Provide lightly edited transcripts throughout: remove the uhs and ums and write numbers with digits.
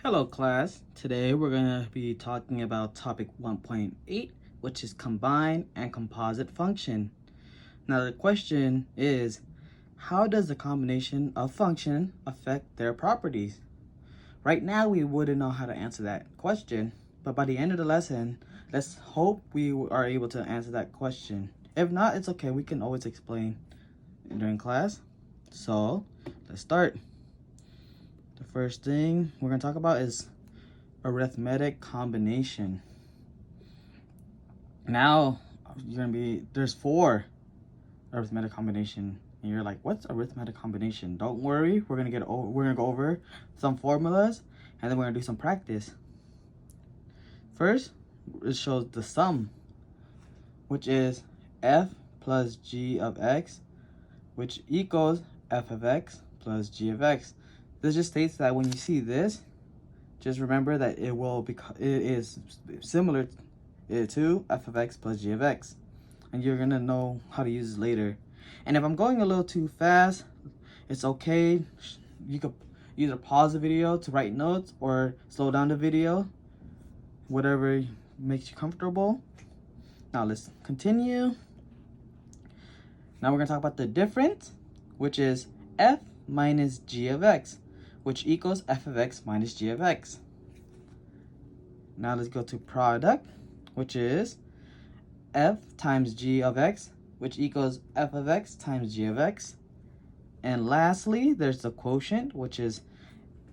Hello class, today we're going to be talking about topic 1.8, which is combine and composite function. Now the question is, how does the combination of function affect their properties? Right now we wouldn't know how to answer that question, but by the end of the lesson, let's hope we are able to answer that question. If not, it's okay, we can always explain during class. So let's start. The first thing we're going to talk about is arithmetic combination. Now there's 4 arithmetic combination, and you're like, what's arithmetic combination? Don't worry, we're gonna go over some formulas, and then we're gonna do some practice. First, it shows the sum, which is f plus g of x, which equals f of x plus g of x. This just states that when you see this, just remember that it is similar to f of x plus g of x. And you're gonna know how to use it later. And if I'm going a little too fast, it's okay. You could either pause the video to write notes or slow down the video, whatever makes you comfortable. Now let's continue. Now we're gonna talk about the difference, which is f minus g of x, which equals f of x minus g of x. Now let's go to product, which is f times g of x, which equals f of x times g of x. And lastly, there's the quotient, which is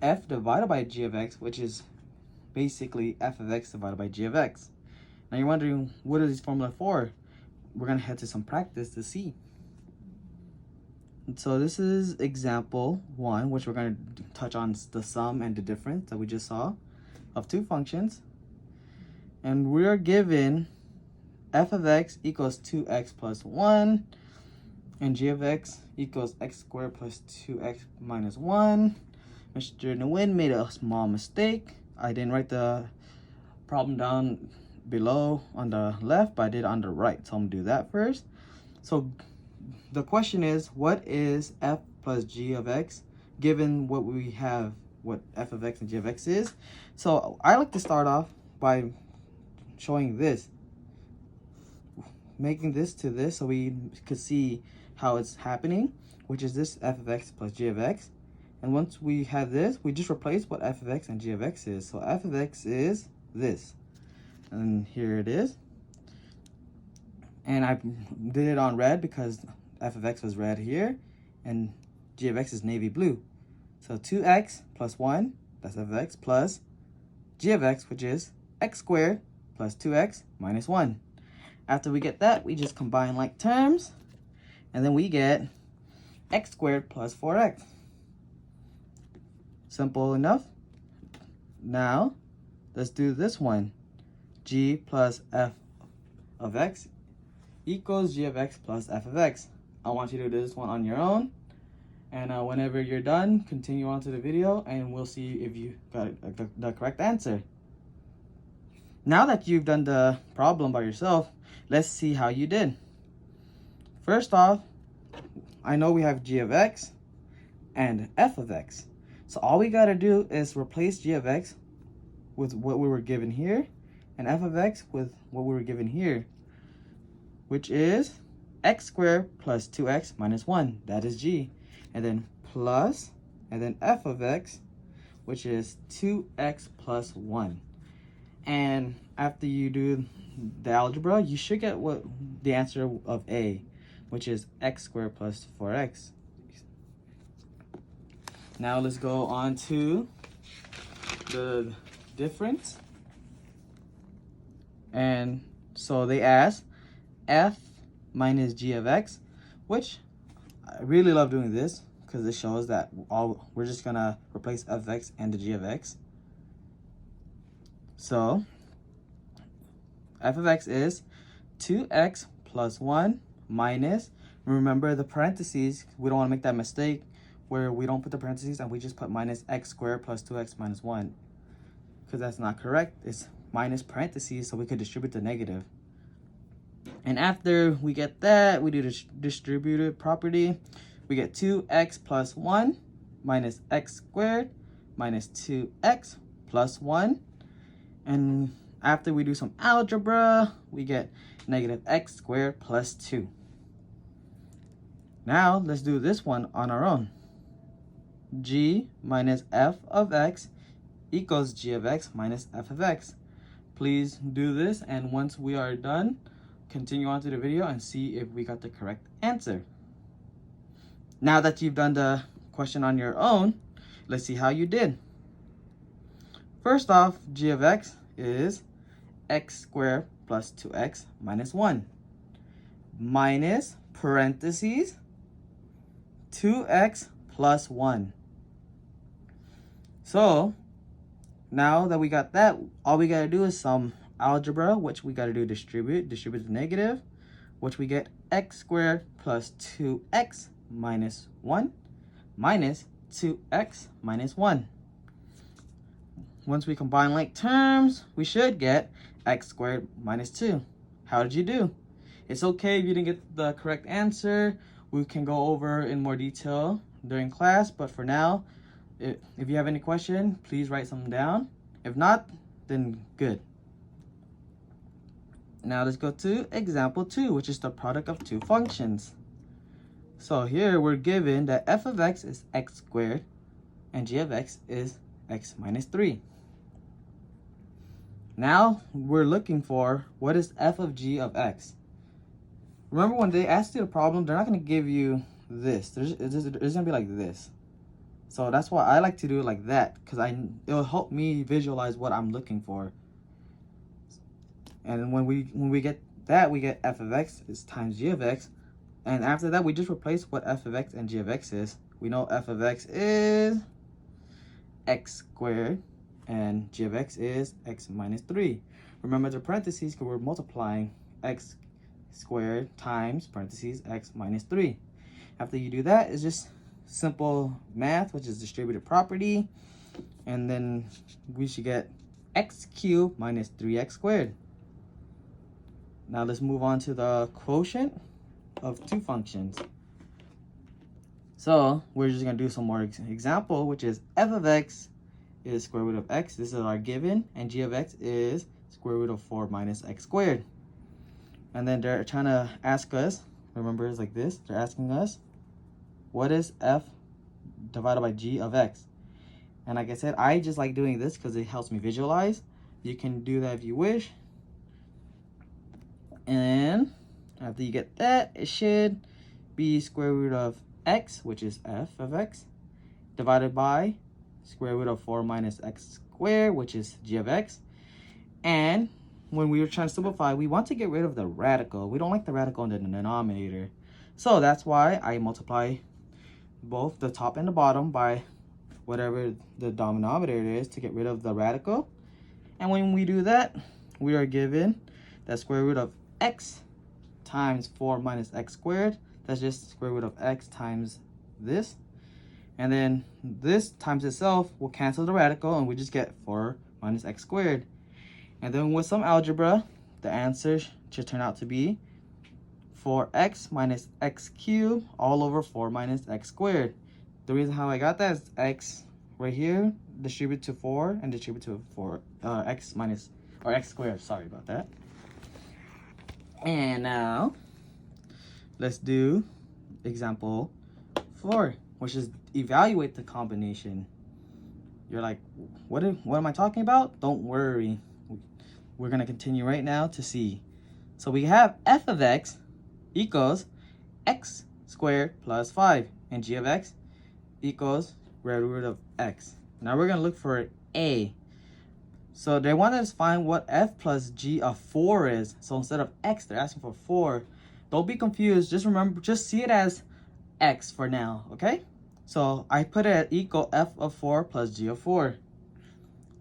f divided by g of x, which is basically f of x divided by g of x. Now you're wondering, what is this formula for? We're going to head to some practice to see. And so this is example 1, which we're going to touch on the sum and the difference that we just saw of 2 functions. And we're given f of x equals 2x plus 1, and g of x equals x squared plus 2x minus 1. Mr. Nguyen made a small mistake. I didn't write the problem down below on the left, but I did on the right. So I'm going to do that first. So the question is, what is f plus g of x, given what we have, what f of x and g of x is? So I like to start off by showing this, making this to this, so we could see how it's happening, which is this f of x plus g of x. And once we have this, we just replace what f of x and g of x is. So f of x is this, and here it is. And I did it on red because f of x was red here, and g of x is navy blue. So 2x plus 1, that's f of x, plus g of x, which is x squared plus 2x minus 1. After we get that, we just combine like terms, and then we get x squared plus 4x. Simple enough. Now, let's do this one. G plus f of x equals g of x plus f of x. I want you to do this one on your own. And whenever you're done, continue on to the video, and we'll see if you got the correct answer. Now that you've done the problem by yourself, let's see how you did. First off, I know we have g of x and f of x. So all we got to do is replace g of x with what we were given here, and f of x with what we were given here, which is x squared plus 2x minus 1. That is g. And then plus, and then f of x, which is 2x plus 1. And after you do the algebra, you should get what the answer of A, which is x squared plus 4x. Now let's go on to the difference. And so they ask f minus g of x, which I really love doing this because it shows that we're just gonna replace f of x and the g of x. So f of x is 2x plus 1 minus, remember the parentheses, we don't want to make that mistake where we don't put the parentheses and we just put minus x squared plus 2x minus 1, because that's not correct. It's minus parentheses, so we could distribute the negative. And after we get that, we do the distributive property. We get 2x plus 1 minus x squared minus 2x plus 1. And after we do some algebra, we get negative x squared plus 2. Now, let's do this one on our own. G minus f of x equals g of x minus f of x. Please do this, and once we are done, continue on to the video and see if we got the correct answer. Now that you've done the question on your own, let's see how you did. First off, g of x is x squared plus 2x minus 1 minus parentheses 2x plus 1. So now that we got that, all we got to do is some algebra, which we got to do distribute the negative, which we get x squared plus 2x minus 1 minus 2x minus 1. Once we combine like terms, we should get x squared minus 2. How did you do? It's okay if you didn't get the correct answer. We can go over in more detail during class, but for now, if you have any question, please write some down. If not, then good. Now let's go to example 2, which is the product of two functions. So here we're given that f of x is x squared and g of x is x minus 3. Now we're looking for what is f of g of x. Remember, when they ask you a problem, they're not going to give you this. It's going to be like this. So that's why I like to do it like that, because it'll help me visualize what I'm looking for. And when we get that, we get f of x is times g of x. And after that, we just replace what f of x and g of x is. We know f of x is x squared and g of x is x minus 3. Remember the parentheses because we're multiplying x squared times parentheses x minus 3. After you do that, it's just simple math, which is distributive property. And then we should get x cubed minus 3x squared. Now let's move on to the quotient of two functions. So we're just going to do some more example, which is f of x is square root of x. This is our given. And g of x is square root of 4 minus x squared. And then they're trying to ask us, remember it's like this, they're asking us, what is f divided by g of x? And like I said, I just like doing this because it helps me visualize. You can do that if you wish. And after you get that, it should be square root of x, which is f of x, divided by square root of 4 minus x squared, which is g of x. And when we were trying to simplify, we want to get rid of the radical. We don't like the radical in the denominator. So that's why I multiply both the top and the bottom by whatever the denominator is to get rid of the radical. And when we do that, we are given that square root of x times 4 minus x squared. That's just square root of x times this. And then this times itself will cancel the radical, and we just get 4 minus x squared. And then with some algebra, the answer should turn out to be 4x minus x cubed all over 4 minus x squared. The reason how I got that is x right here, distribute to 4 and distribute to 4, x minus, or x squared, sorry about that. And now, let's do example 4, which is evaluate the combination. You're like, what am I talking about? Don't worry. We're going to continue right now to see. So we have f of x equals x squared plus 5. And g of x equals square root of x. Now we're going to look for a. So they want us to find what f plus g of 4 is. So instead of x, they're asking for 4. Don't be confused. Just remember, just see it as x for now, okay? So I put it at equal f of 4 plus g of 4.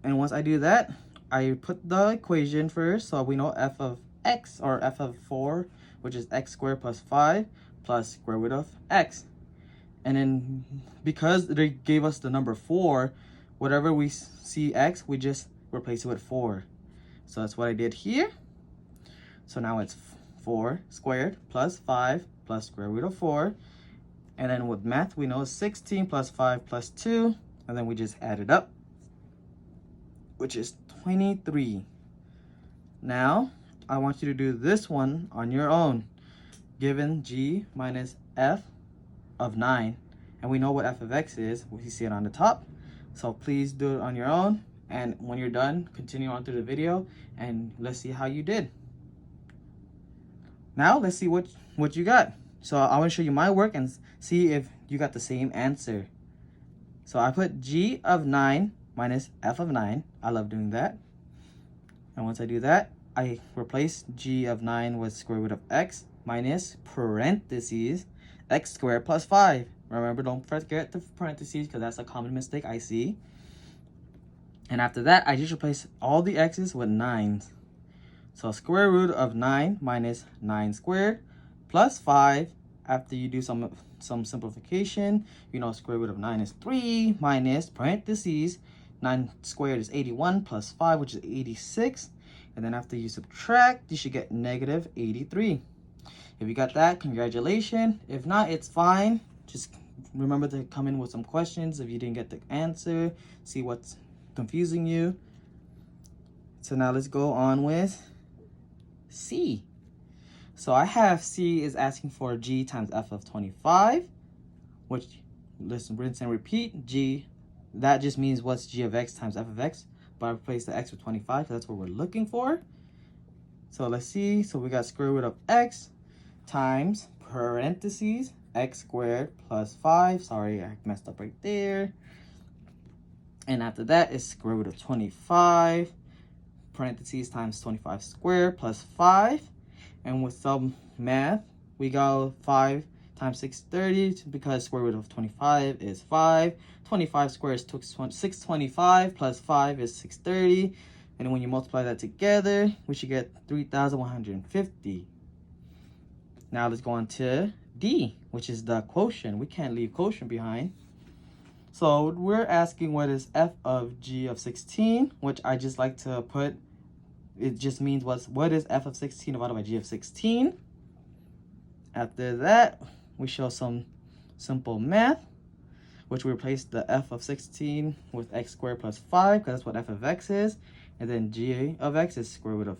And once I do that, I put the equation first. So we know f of x, or f of 4, which is x squared plus 5 plus square root of x. And then because they gave us the number 4, whatever we see x, we just replace it with 4. So that's what I did here. So now it's 4 squared plus 5 plus square root of 4. And then with math, we know 16 plus 5 plus 2. And then we just add it up. which is 23. Now, I want you to do this one on your own. Given g minus f of 9, and we know what f of x is, we see it on the top. So please do it on your own, and when you're done, continue on through the video, and let's see how you did. Now, let's see what you got. So I want to show you my work and see if you got the same answer. So I put g of 9 minus f of 9. I love doing that. And once I do that, I replace g of 9 with square root of x minus parentheses x squared plus 5. Remember, don't forget the parentheses because that's a common mistake I see. And after that, I just replace all the x's with 9s. So square root of 9 minus 9 squared plus 5. After you do some simplification, you know square root of 9 is 3 minus parentheses 9 squared is 81 plus 5, which is 86. And then after you subtract, you should get negative 83. If you got that, congratulations. If not, it's fine. Just remember to come in with some questions if you didn't get the answer. See what's confusing you. So now let's go on with C. So I have C is asking for g times f of 25, which, let's rinse and repeat. G, that just means what's g of x times f of x, but I replace the x with 25, so that's what we're looking for. So let's see. So we got square root of x times parentheses x squared plus 5. Sorry, I messed up right there. And after that is square root of 25 parentheses times 25 squared plus 5. And with some math, we go 5 times 630 because square root of 25 is 5. 25 squared is 625 plus 5 is 630. And when you multiply that together, we should get 3,150. Now let's go on to D, which is the quotient. We can't leave quotient behind. So we're asking what is f of g of 16, which I just like to put, it just means what is f of 16 divided by g of 16. After that, we show some simple math, which we replace the f of 16 with x squared plus 5, because that's what f of x is. And then g of x is square root of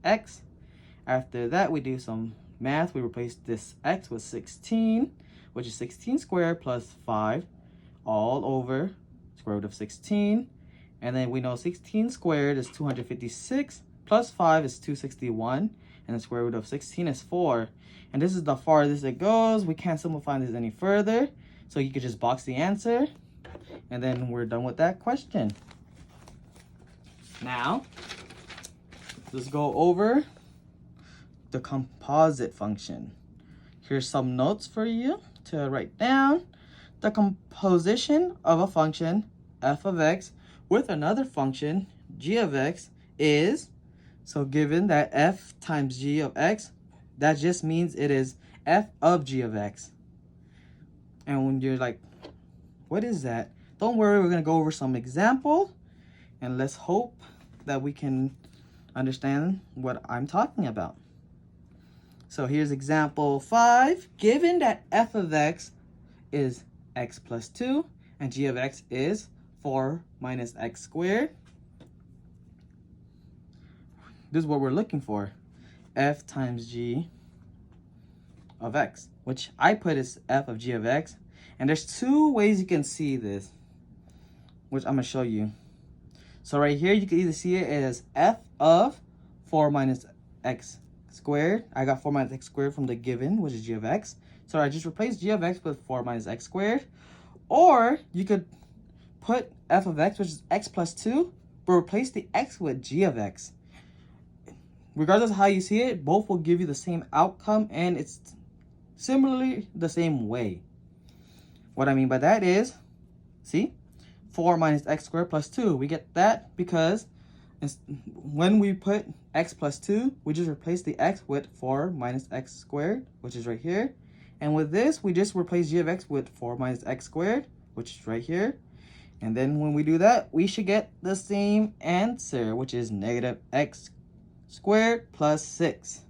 x. After that, we do some math. We replace this x with 16, which is 16 squared plus 5, all over square root of 16. And then we know 16 squared is 256, plus 5 is 261, and the square root of 16 is 4. And this is the farthest it goes. We can't simplify this any further, so you could just box the answer, and then we're done with that question. Now, let's go over the composite function. Here's some notes for you to write down. The composition of a function f of x with another function g of x is, so given that f times g of x, that just means it is f of g of x. And when you're like, what is that? Don't worry, we're going to go over some example, and let's hope that we can understand what I'm talking about. So here's example 5. Given that f of x is x plus 2 and g of x is 4 minus x squared, this is what we're looking for. F times g of x, which I put as f of g of x. And there's two ways you can see this, which I'm going to show you. So right here, you can either see it as f of 4 minus x squared. I got 4 minus x squared from the given, which is g of x. So I just replaced g of x with 4 minus x squared. Or you could put f of x, which is x plus 2, but replace the x with g of x. Regardless of how you see it, both will give you the same outcome, and it's similarly the same way. What I mean by that is, see, 4 minus x squared plus 2. We get that because when we put x plus 2, we just replace the x with 4 minus x squared, which is right here. And with this, we just replace g of x with 4 minus x squared, which is right here. And then when we do that, we should get the same answer, which is negative x squared plus 6.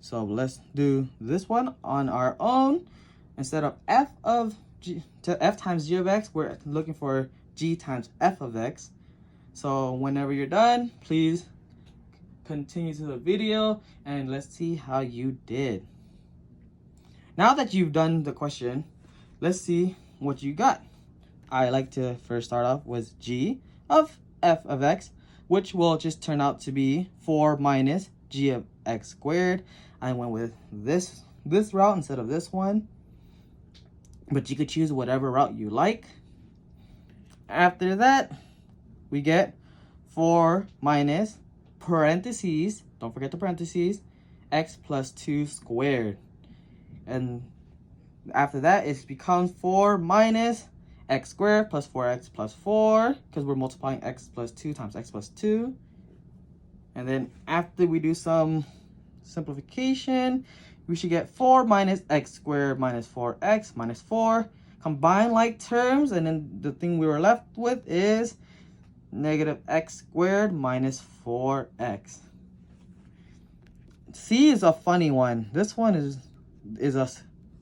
So let's do this one on our own. Instead of f times g of x, we're looking for g times f of x. So whenever you're done, please continue to the video and let's see how you did. Now that you've done the question, let's see what you got. I like to first start off with g of f of x, which will just turn out to be 4 minus g of x squared. I went with this route instead of this one, but you could choose whatever route you like. After that, we get 4 minus parentheses, don't forget the parentheses, x plus 2 squared. And after that, it becomes 4 minus x squared plus 4x plus 4, because we're multiplying x plus 2 times x plus 2. And then after we do some simplification, we should get 4 minus x squared minus 4x minus 4. Combine like terms, and then the thing we were left with is negative x squared minus 4x. C is a funny one. This one is a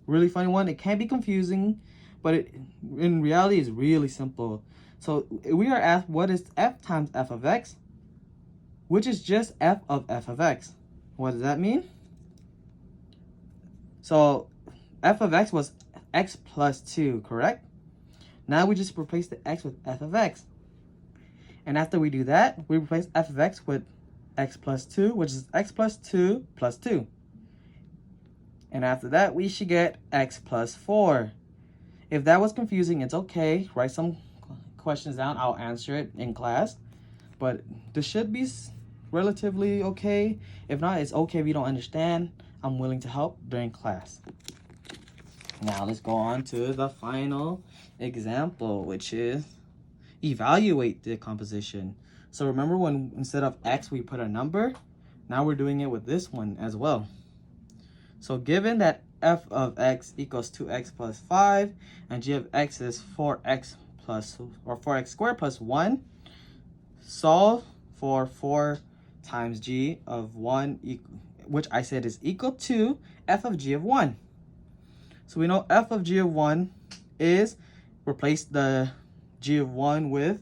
really funny one. It can be confusing, but it in reality is really simple. So we are asked what is f times f of x, which is just f of x. What does that mean? So f of x was x plus 2, correct? Now we just replace the x with f of x. And after we do that, we replace f of x with x plus 2, which is x plus 2 plus 2. And after that, we should get x plus 4. If that was confusing, it's okay. Write some questions down. I'll answer it in class. But this should be relatively okay. If not, it's okay if you don't understand. I'm willing to help during class. Now let's go on to the final example, which is evaluate the composition. So remember when instead of x we put a number? Now we're doing it with this one as well. So given that f of x equals 2x plus 5 and g of x is 4x squared plus 1, solve for 4 times g of 1, which I said is equal to f of g of 1. So we know f of g of 1 is, replace the g of 1 with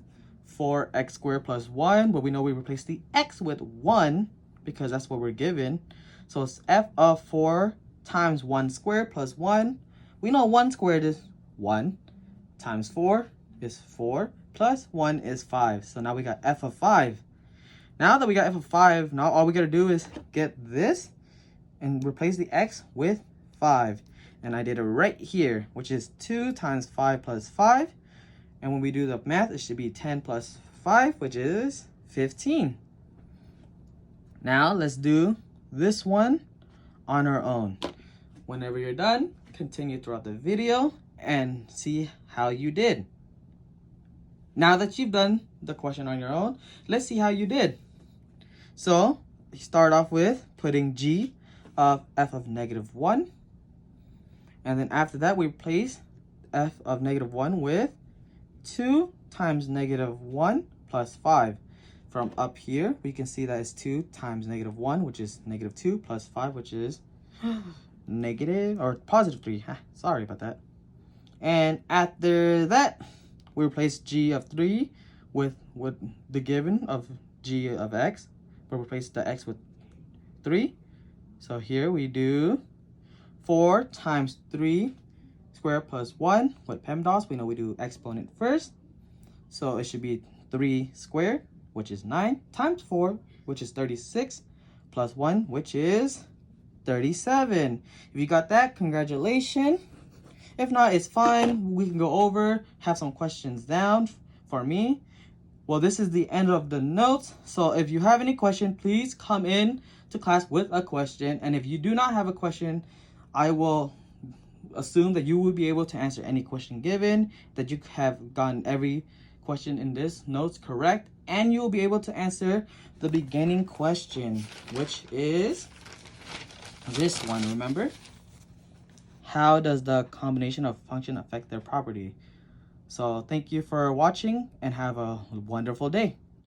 4x squared plus 1, but we know we replace the x with 1 because that's what we're given. So it's f of 4 times 1 squared plus 1. We know 1 squared is 1 times 4 is 4 plus 1 is 5. So now we got f of 5. Now that we got f of 5, now all we got to do is get this and replace the x with 5. And I did it right here, which is 2 times 5 plus 5. And when we do the math, it should be 10 plus 5, which is 15. Now let's do this one on our own. Whenever you're done, continue throughout the video and see how you did. Now that you've done the question on your own, let's see how you did. So start off with putting g of f of negative 1. And then after that, we replace f of negative 1 with 2 times negative 1 plus 5. From up here, we can see that it's 2 times negative 1, which is negative 2, plus 5, which is negative or positive 3. Sorry about that. And after that, we replace g of 3 with the given of g of x. We'll replace the x with 3. So here we do 4 times 3 squared plus 1. With PEMDAS, we know we do exponent first. So it should be 3 squared, which is 9, times 4, which is 36, plus 1, which is 37. If you got that, congratulations. If not, it's fine. We can go over, have some questions down for me. Well, this is the end of the notes. So if you have any question, please come in to class with a question. And if you do not have a question, I will assume that you will be able to answer any question given, that you have gotten every question in this notes correct, and you'll be able to answer the beginning question, which is this one, remember? How does the combination of function affect their property? So thank you for watching and have a wonderful day.